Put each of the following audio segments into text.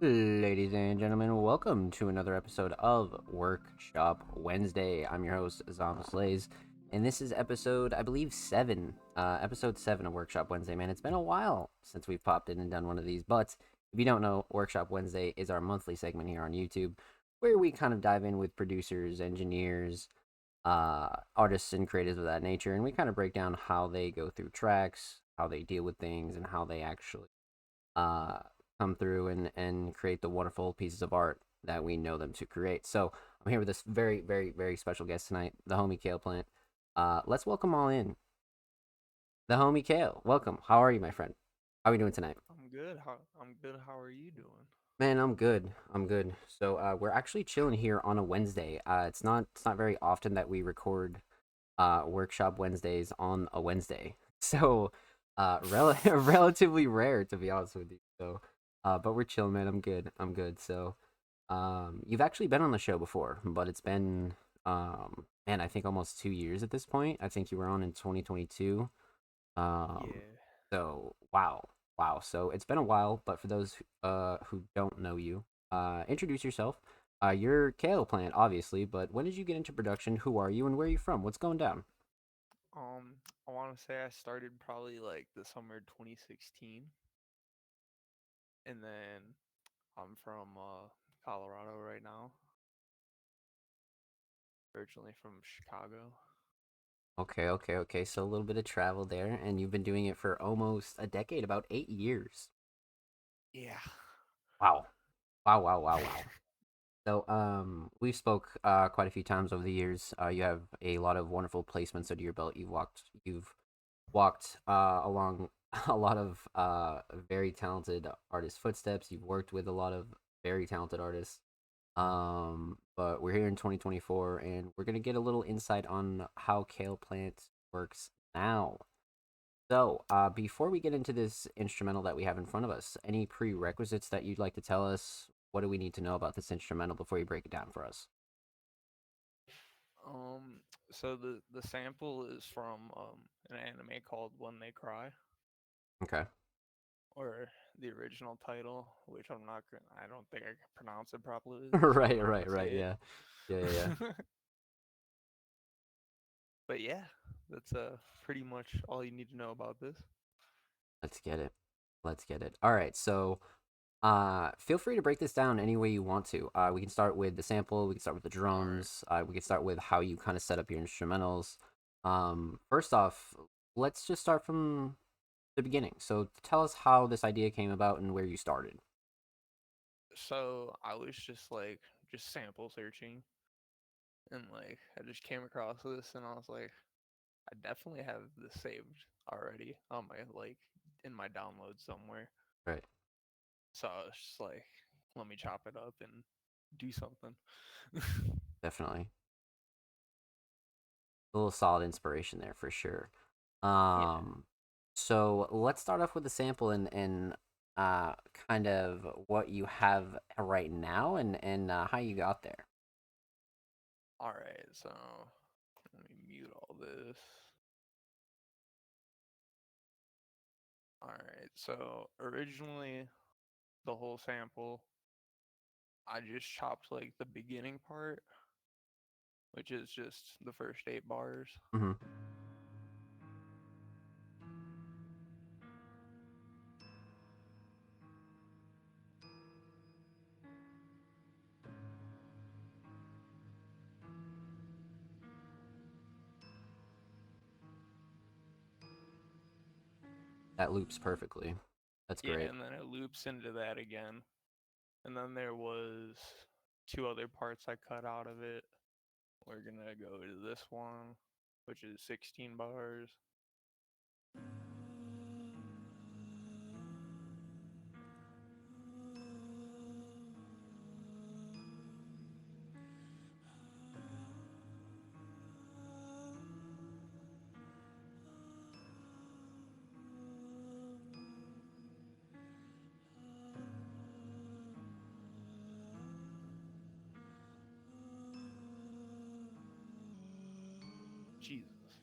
Ladies and gentlemen, welcome to another episode of Workshop Wednesday. I'm your host, Zom Slays, and this is episode, I believe, 7. Episode 7 of Workshop Wednesday, man. It's been a while since we've popped in and done one of these, but if you don't know, Workshop Wednesday is our monthly segment here on YouTube where we kind of dive in with producers, engineers, artists, and creatives of that nature, and we kind of break down how they go through tracks, how they deal with things, and how they actually uh, come through and create the wonderful pieces of art that we know them to create. So I'm here with this very, very, very special guest tonight, the homie Kale Plant. Let's welcome all in. The homie Kale. Welcome. How are you, my friend? How are we doing tonight? I'm good. I'm good. How are you doing? Man, I'm good. I'm good. So we're actually chilling here on a Wednesday. It's not very often that we record workshop Wednesdays on a Wednesday. So relatively rare to be honest with you. So but we're chilling, man. I'm good. I'm good. So you've actually been on the show before, but it's been man, I think almost 2 years at this point. I think you were on in 2022. Um Yeah. so wow. Wow. So it's been a while, but for those who don't know you, introduce yourself. You're Kale Plant, obviously, but when did you get into production? Who are you and where are you from? What's going down? I want to say I started probably like the summer 2016, and then I'm from Colorado right now. Originally from Chicago. Okay, okay, okay. So a little bit of travel there, and you've been doing it for almost a decade, about 8 years. Yeah. Wow, wow, wow, wow, wow. So, we spoke quite a few times over the years. You have a lot of wonderful placements under your belt. You've walked along a lot of very talented artists' footsteps. You've worked with a lot of very talented artists. But we're here in 2024, and we're gonna get a little insight on how Kale Plant works now. So, before we get into this instrumental that we have in front of us, any prerequisites that you'd like to tell us? What do we need to know about this instrumental before you break it down for us? Um. So the sample is from an anime called When They Cry, Okay. or the original title, which I don't think I can pronounce it properly, so I'm Right, not right, gonna right. say Yeah. Yeah, yeah, yeah. it. But yeah, that's pretty much all you need to know about this. Let's get it. Let's get it. All right. So, feel free to break this down any way you want to. We can start with the sample. We can start with the All right. drums. We can start with how you kind of set up your instrumentals. First off, let's just start from the beginning. So, tell us how this idea came about and where you started. So I was just sample searching, and like I just came across this and I was like, I definitely have this saved already on my like in my download somewhere. Right. So I was just like, let me chop it up and do something. Definitely. A little solid inspiration there for sure. Yeah. Um, so let's start off with the sample and kind of what you have right now and how you got there. All right. So let me mute all this. All right. So originally the whole sample, I just chopped like the beginning part, which is just the first 8 bars. Hmm. That loops perfectly. That's Yeah, great. and then it loops into that again. And then there was two other parts I cut out of it. We're gonna go to this one, which is 16 bars. Jesus.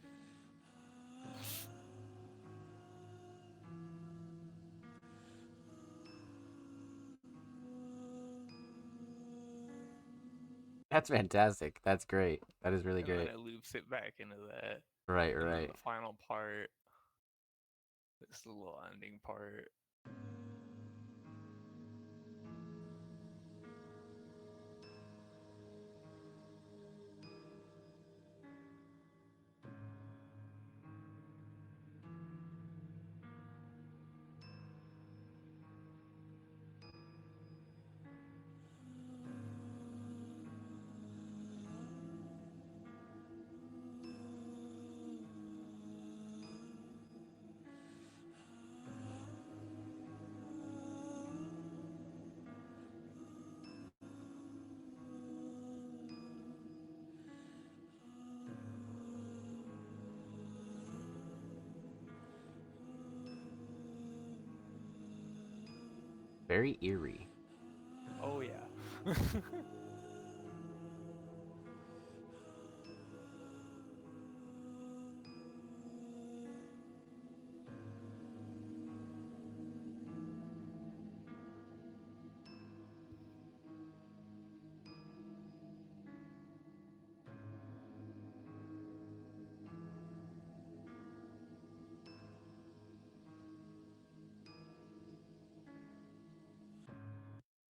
That's fantastic. That's great. That is really and then great. it loops it back into that, Right, and then right. the final part, this little ending part. Very eerie. Oh yeah.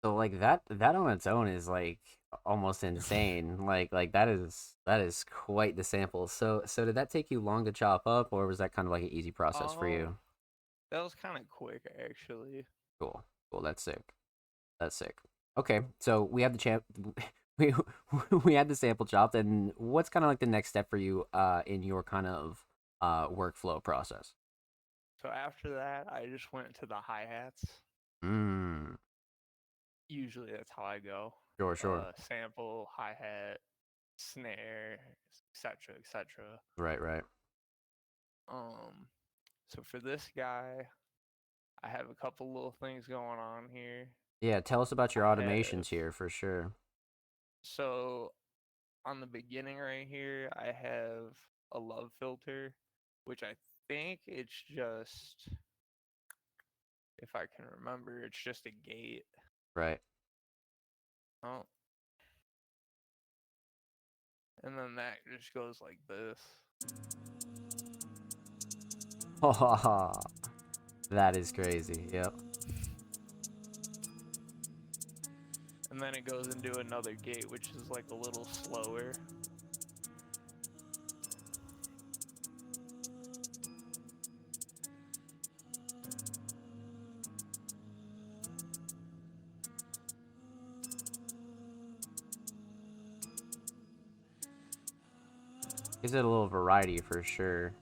So like that on its own is like almost insane. Like that is quite the sample. So did that take you long to chop up, or was that kind of like an easy process for um, you? that was kind of quick actually. Cool. Cool. That's sick. That's sick. Okay, so we have the champ. We we had the sample chopped, and what's kind of like the next step for you in your kind of workflow process? So after that, I just went to the hi hats. Mm, Usually that's how I go. sure, sure. Sample, hi hat, snare, etc., etc. Right, right. Um, so for this guy, I have a couple little things going on here. Yeah, tell us about your I have automations here for sure. so on the beginning right here, I have a love filter, which I think it's just, if I can remember, it's just a gate. Right. Oh, and then that just goes like this. That is crazy. Yep. And then it goes into another gate, which is like a little slower. Gives it a little variety for sure.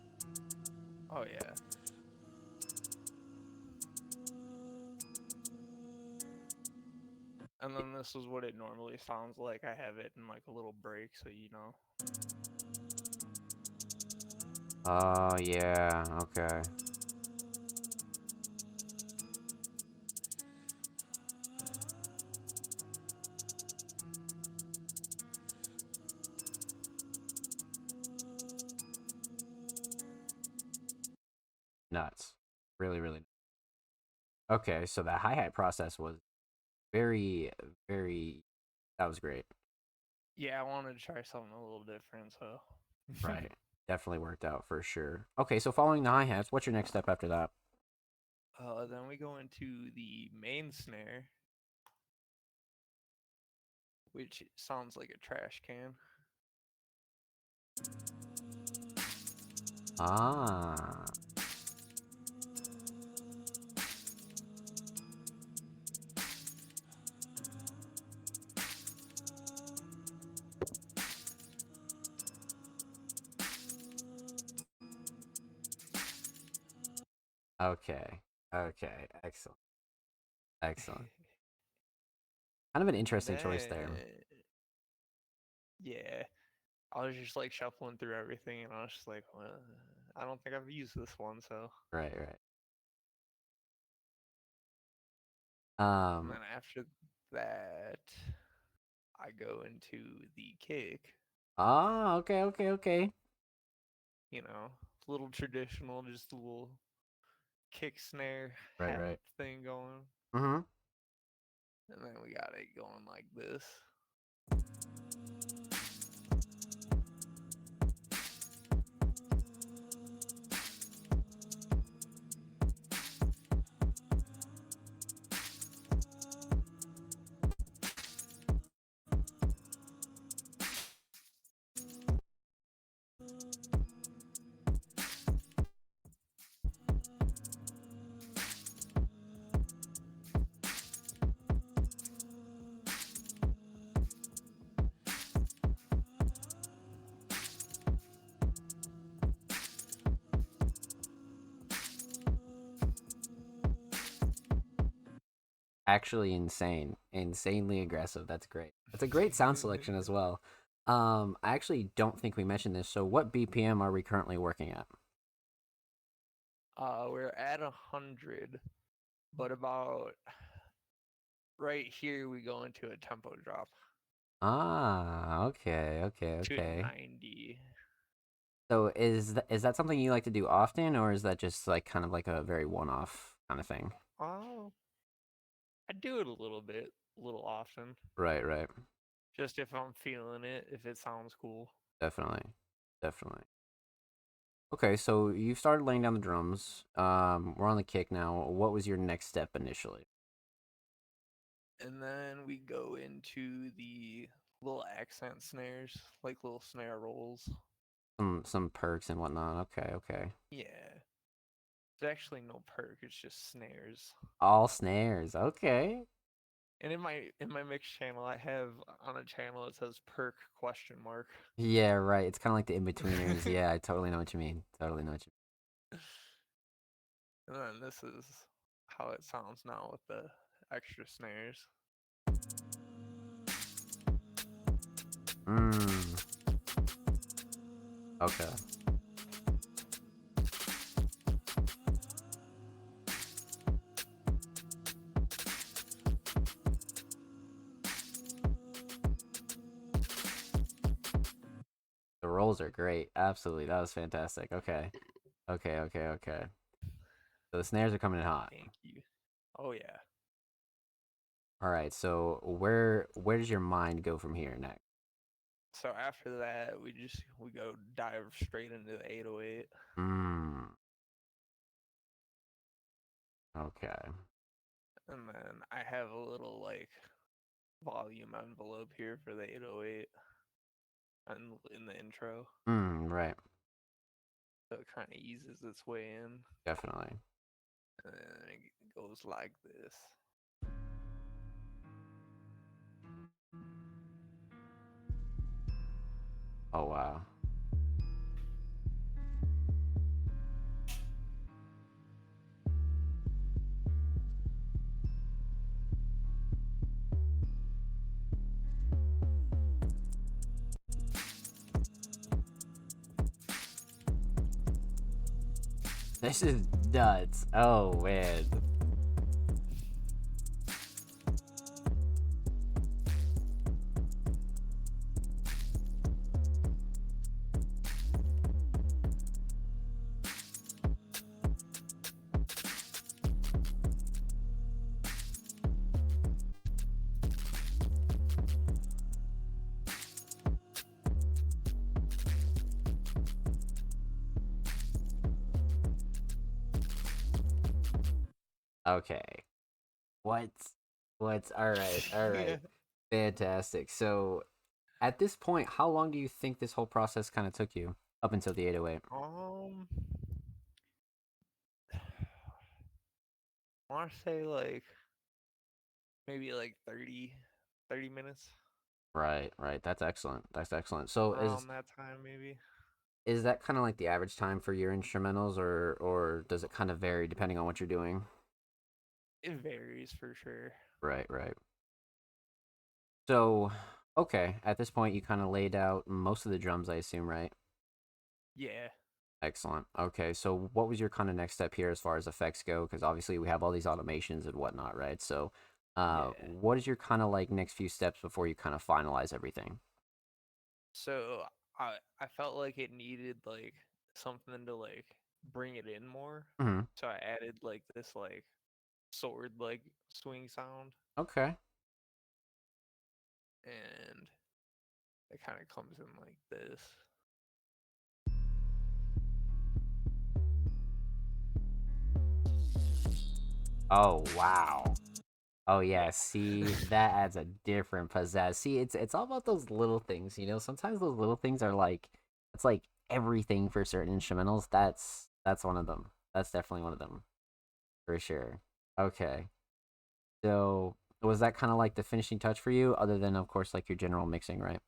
Oh yeah. And then this is what it normally sounds like. I have it in like a little break, so you know. Oh yeah. Okay. Nuts. Really, really. Okay, so the hi hat process was very, very. That was great. Yeah, I wanted to try something a little different, so. Right. Definitely worked out for sure. Okay, so following the hi hats, what's your next step after that? Then we go into the main snare, which sounds like a trash can. Ah. Okay. Okay. Excellent. Excellent. Kind of an And interesting choice then, there. yeah, I was just like shuffling through everything, and I was just like, well, I don't think I've used this one, so. Right, right. And Um, then after that, I go into the kick, okay, okay, okay. you know, little traditional, just a little kick snare Right, hat right. thing going. Mm-hmm. And then we got it going like this. actually insane, insanely aggressive. That's great. That's a great sound selection as well. I actually don't think we mentioned this. So, what BPM are we currently working at? We're at 100, but about right here we go into a tempo drop Ah, okay, okay, to okay. 90. So, is that something you like to do often, or is that just like kind of like a very one-off kind of thing? Oh, I do it a little often, Right, right. just if I'm feeling it, if it sounds cool. Definitely, definitely. Okay, so you started laying down the drums. We're on the kick now. What was your next step initially? And then we go into the little accent snares, like little snare rolls. Some perks and whatnot. Okay, okay. Yeah, there's actually no perk, it's just snares. All snares. Okay. And in my mix channel, I have on a channel it says perk question mark. Yeah, right. It's kind of like the in-betweeners. Yeah, I totally know what you mean. Totally know what you And then this is how it sounds now with the extra snares. mean. Okay. The rolls are great. Absolutely. That was fantastic. Okay. Okay, okay, okay. So the snares are coming in hot. Thank you. Oh yeah. All right. So where does your mind go from here next? So after that, we go dive straight into the 808, Hmm. Okay. and then I have a little like volume envelope here for the 808 and in the intro, Right. so it kind of eases its way in, Definitely. and then it goes like this. Oh wow. This is nuts. Oh man. Okay. What? What? All right. All Yeah. right. Fantastic. So, at this point, how long do you think this whole process kind of took you up until the 808? Um, I want to say like maybe like 30 minutes Right, right. That's excellent. That's excellent. So, around that time, maybe. is that kind of like the average time for your instrumentals, or does it kind of vary depending on what you're doing? It varies for sure. Right, right. So, okay, at this point, you kind of laid out most of the drums, I assume, right? Yeah. Excellent. Okay, so what was your kind of next step here as far as effects go? Because obviously we have all these automations and whatnot, right? So, Yeah. what is your kind of like next few steps before you kind of finalize everything? So I felt like it needed like something to like bring it in more. Hmm. So I added like this like sword like swing sound, Okay. and it kind of comes in like this. Oh wow. Oh Yeah. yeah. See, that adds a different pizzazz. See, it's all about those little things. You know, sometimes those little things are like it's like everything for certain instrumentals. That's one of them. That's definitely one of them for sure. Okay. So was that kind of like the finishing touch for you, other than of course like your general mixing, right?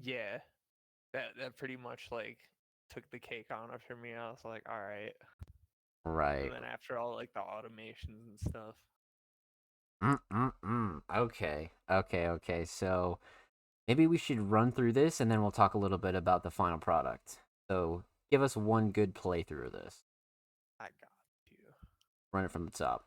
Yeah. That pretty much like took the cake on it for me. I was like, all right. And Right. then after all like the automations and stuff. Okay, okay. So maybe we should run through this and then we'll talk a little bit about the final product. So give us one good playthrough of this. I got you. Run it from the top.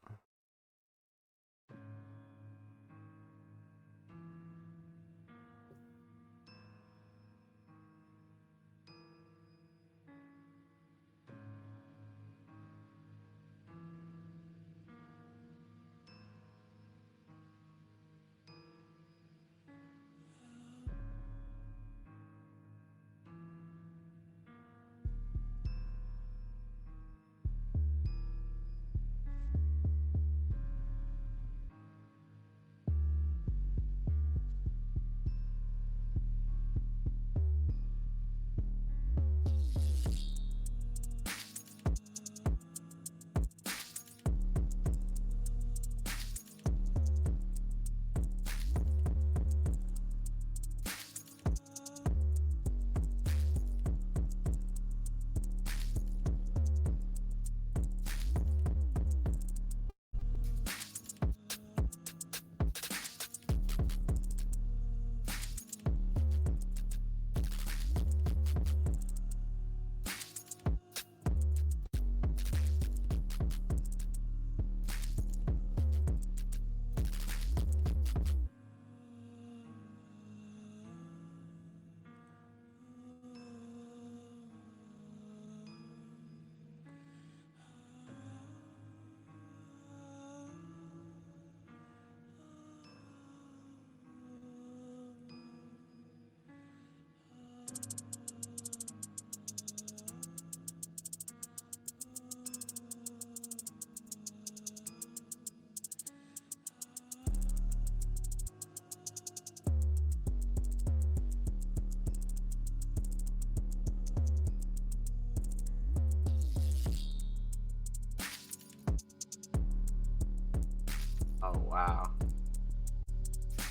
Oh wow.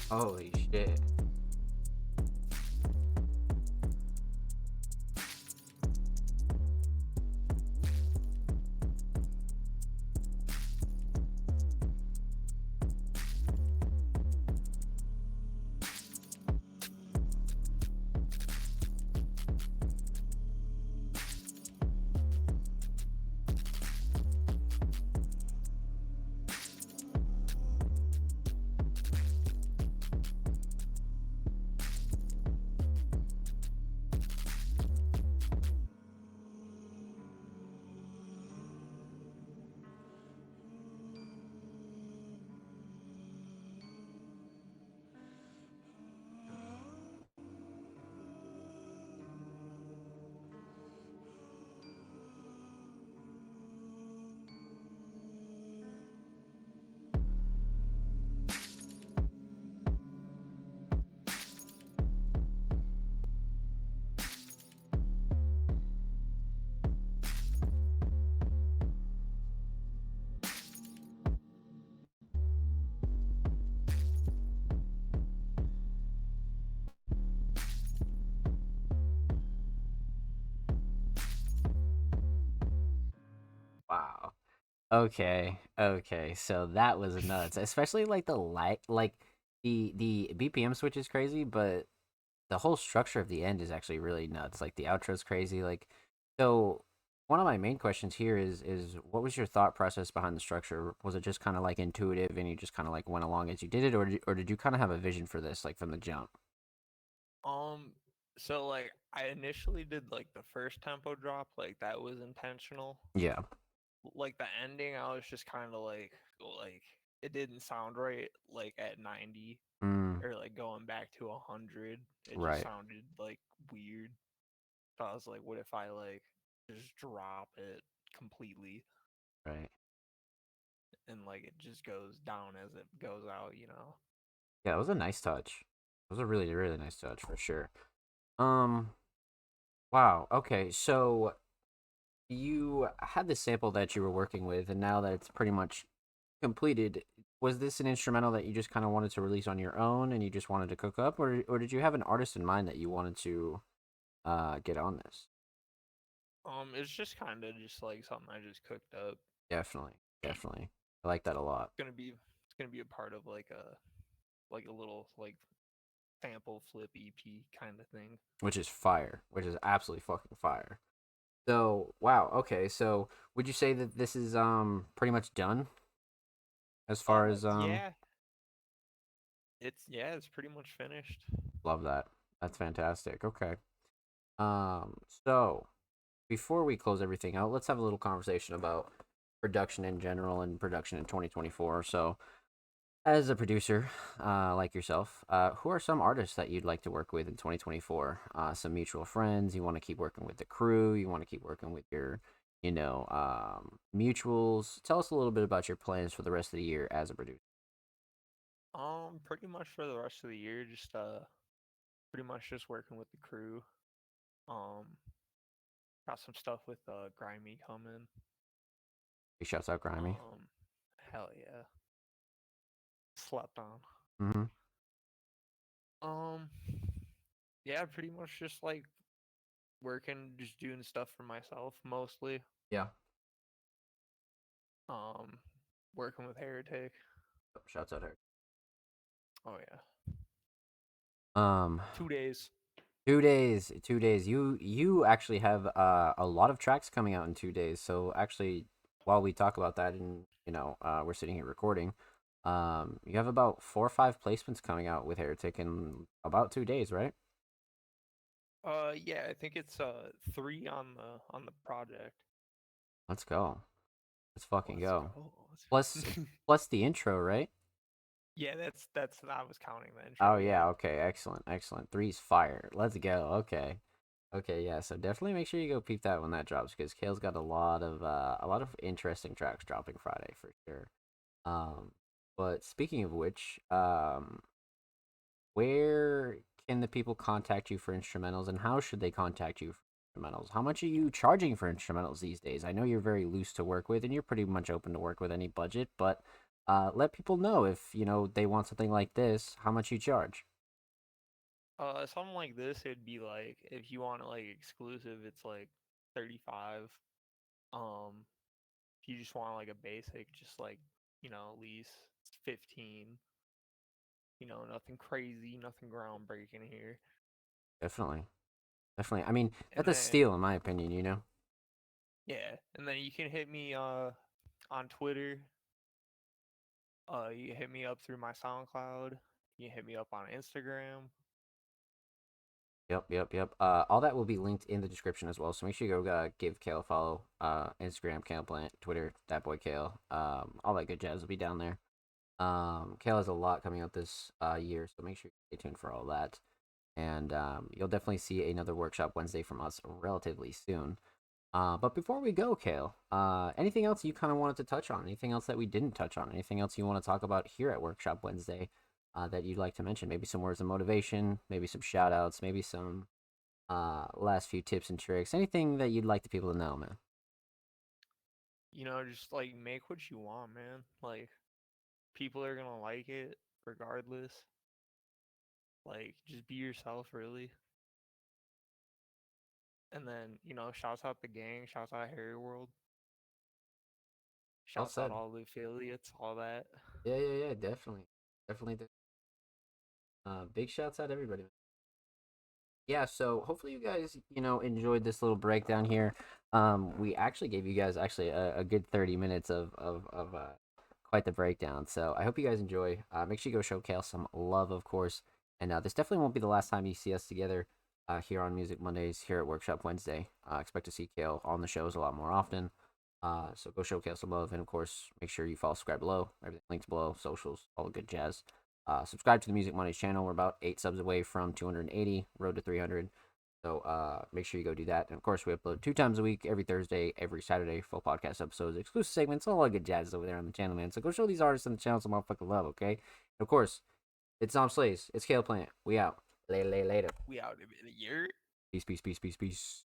Holy shit. Wow. Okay, okay. So that was nuts. Especially like the light, like the BPM switch is crazy, but the whole structure of the end is actually really nuts. Like the outro's crazy. Like so one of my main questions here is what was your thought process behind the structure? Was it just kind of like intuitive and you just kind of like went along as you did it, or did you kind of have a vision for this like from the jump? Um, so like I initially did like the first tempo drop, like that was intentional. Yeah. Like the ending, I was just kind of like it didn't sound right, like at 90 Mm, or like going back to 100. It just right. sounded like weird. So I was like, what if I like just drop it completely Right. and like it just goes down as it goes out, you know? Yeah, it was a nice touch. It was a really, really nice touch for sure. Um, wow. Okay, so you had this sample that you were working with, and now that it's pretty much completed, was this an instrumental that you just kind of wanted to release on your own and you just wanted to cook up, or did you have an artist in mind that you wanted to get on this? It's just kind of just like something I just cooked up. Definitely, definitely. I like that a lot. It's gonna be a part of like a little like sample flip EP kind of thing. Which is fire, which is absolutely fucking fire. So wow, okay. So would you say that this is pretty much done as far as Yeah, it's pretty much finished. love that. That's fantastic. Okay. So before we close everything out, let's have a little conversation about production in general and production in 2024. So as a producer, like yourself, who are some artists that you'd like to work with in 2024? Some mutual friends. You want to keep working with the crew. You want to keep working with your, mutuals. Tell us a little bit about your plans for the rest of the year as a producer. Pretty much for the rest of the year, just pretty much just working with the crew. Um, got some stuff with Grimy coming. Big shouts out, Grimy. Um, hell yeah, slept on. Mm-hmm. Um, yeah, pretty much just like working, just doing stuff for myself mostly. Yeah. Um, working with Heretic. Shouts out her. Oh yeah, Um, 2 days. 2 days. 2 days. You actually have a lot of tracks coming out in 2 days. So actually, while we talk about that, and we're sitting here recording, you have about 4 or 5 placements coming out with Heretic in about 2 days, right? Yeah, I think it's 3 on the project. Let's go. Let's fucking Let's go. go. Plus, plus the intro, right? Yeah, that's I was counting the Oh intro. Yeah. yeah. Okay. Excellent. Excellent. Three's fire. Let's go. Okay. Okay. Yeah. So definitely make sure you go peep that when that drops because Kale's got a lot of interesting tracks dropping Friday for sure. Um, but speaking of which, where can the people contact you for instrumentals, and how should they contact you for instrumentals? How much are you charging for instrumentals these days? I know you're very loose to work with, and you're pretty much open to work with any budget, but let people know if they want something like this, how much you charge. Something like this, it'd be like if you want it like exclusive, it's like 35. Um, if you just want like a basic, just like lease, it's 15. Nothing crazy, nothing groundbreaking here. Definitely, definitely. I mean, And that's a then steal in my opinion. yeah, and then you can hit me on Twitter. You can hit me up through my SoundCloud. You can hit me up on Instagram. Yep, yep, yep. All that will be linked in the description as well. So make sure you go give Kale a follow. Instagram, Kale Plant, Twitter, that boy Kale. All that good jazz will be down there. Kale has a lot coming out this year, so make sure you stay tuned for all that. And you'll definitely see another workshop Wednesday from us relatively soon. But before we go, Kale, anything else you kind of wanted to touch on? Anything else that we didn't touch on? Anything else you want to talk about here at Workshop Wednesday that you'd like to mention? Maybe some words of motivation, maybe some shout outs, maybe some last few tips and tricks. Anything that you'd like the people to know, man. Just like make what you want, man. Like people are gonna like it regardless. Like just be yourself, really. And then shouts out the gang, shouts out Harry World, Well shouts out said. all the affiliates, all that. Yeah, yeah, yeah, definitely. Definitely. Big shouts out everybody. Yeah, so hopefully you guys, enjoyed this little breakdown here. We actually gave you guys actually a good 30 minutes of quite the breakdown. So I hope you guys enjoy. Make sure you go show Kale some love, of course. And this definitely won't be the last time you see us together here on Music Mondays, here at Workshop Wednesday. Expect to see Kale on the shows a lot more often. So go show Kale some love. And of course, make sure you follow, subscribe below. Everything links below, socials, all the good jazz. Subscribe to the Music Mondays channel. We're about 8 subs away from 280, road to 300. So make sure you go do that. And of course, we upload 2 times a week, every Thursday, every Saturday, full podcast episodes, exclusive segments, all that good jazz over there on the channel, man. So go show these artists on the channel some motherfucking love, okay? And of course, it's Tom Slays. It's Kale Plant. We out. Later. We out in a year. Peace, peace, peace, peace, peace.